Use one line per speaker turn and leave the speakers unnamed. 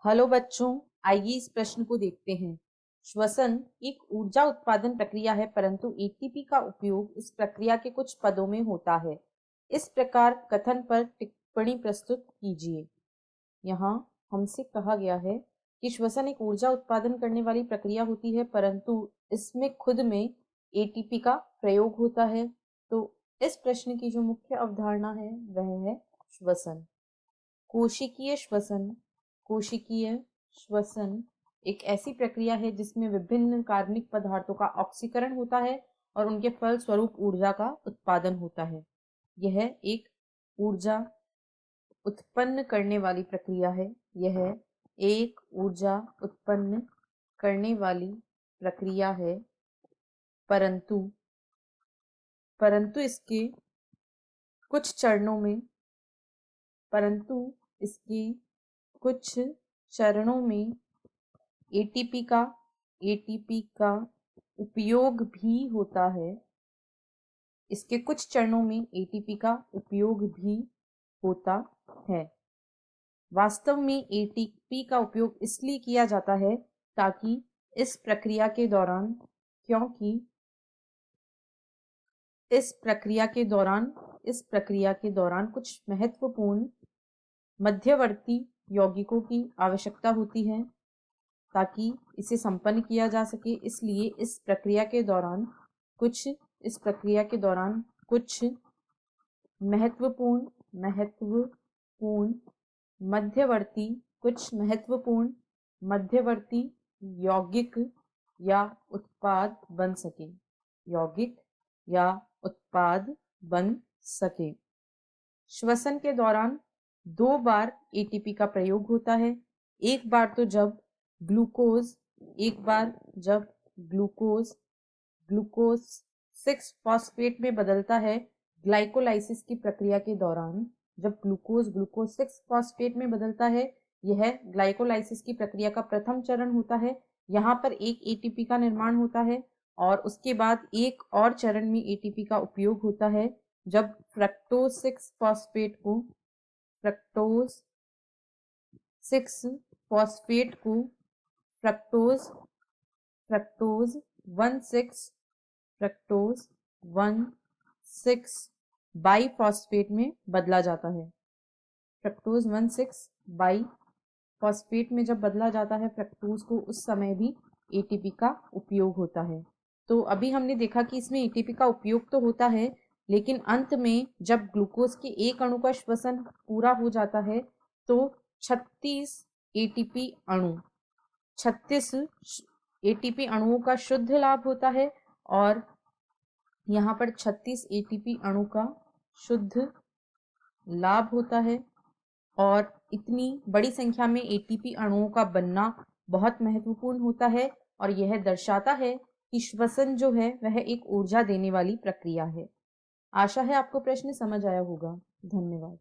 Hello बच्चों, आइए इस प्रश्न को देखते हैं। श्वसन एक ऊर्जा उत्पादन प्रक्रिया है, परंतु एटीपी का उपयोग इस प्रक्रिया के कुछ पदों में होता है। इस प्रकार कथन पर टिप्पणी प्रस्तुत कीजिए। यहाँ हमसे कहा गया है कि श्वसन एक ऊर्जा उत्पादन करने वाली प्रक्रिया होती है, परंतु इसमें खुद में एटीपी का प्रयोग होता है। तो इस प्रश्न की जो मुख्य अवधारणा है वह है श्वसन। कोशिकीय श्वसन। कोशिकीय श्वसन एक ऐसी प्रक्रिया है जिसमें विभिन्न कार्बनिक पदार्थों का ऑक्सीकरण होता है और उनके फलस्वरूप ऊर्जा का उत्पादन होता है। यह एक ऊर्जा उत्पन्न करने वाली प्रक्रिया है। यह एक ऊर्जा उत्पन्न करने वाली प्रक्रिया है, परंतु परंतु इसके कुछ चरणों में परंतु इसके कुछ चरणों में एटीपी का उपयोग भी होता है। इसके कुछ चरणों में एटीपी का उपयोग भी होता है। वास्तव में एटीपी का उपयोग इसलिए किया जाता है ताकि इस प्रक्रिया के दौरान क्योंकि इस प्रक्रिया के दौरान कुछ महत्वपूर्ण मध्यवर्ती यौगिकों की आवश्यकता होती है ताकि इसे संपन्न किया जा सके। इसलिए इस प्रक्रिया के दौरान कुछ महत्वपूर्ण मध्यवर्ती यौगिक या उत्पाद बन सके। श्वसन के दौरान 2 बार एटीपी का प्रयोग होता है। एक बार जब ग्लूकोज 6 फॉस्फेट में बदलता है। ग्लाइकोलाइसिस की प्रक्रिया के दौरान जब ग्लूकोज 6 फॉस्फेट में बदलता है, यह ग्लाइकोलाइसिस की प्रक्रिया का प्रथम चरण होता है। यहाँ पर एक एटीपी का निर्माण होता है और उसके बाद एक और चरण में एटीपी का उपयोग होता है जब फ्रक्टोज 6 फॉस्फेट को फ्रक्टोज 1,6 बाईफॉस्फेट में बदला जाता है। फ्रक्टोज 1,6 बाईफॉस्फेट में जब बदला जाता है फ्रक्टोज को, उस समय भी एटीपी का उपयोग होता है। तो अभी हमने देखा कि इसमें एटीपी का उपयोग तो होता है, लेकिन अंत में जब ग्लूकोज के एक अणु का श्वसन पूरा हो जाता है तो 36 एटीपी अणुओं का शुद्ध लाभ होता है और यहाँ पर 36 एटीपी अणु का शुद्ध लाभ होता है और इतनी बड़ी संख्या में एटीपी अणुओं का बनना बहुत महत्वपूर्ण होता है और यह दर्शाता है कि श्वसन जो है वह एक ऊर्जा देने वाली प्रक्रिया है। आशा है आपको प्रश्न समझ आया होगा। धन्यवाद।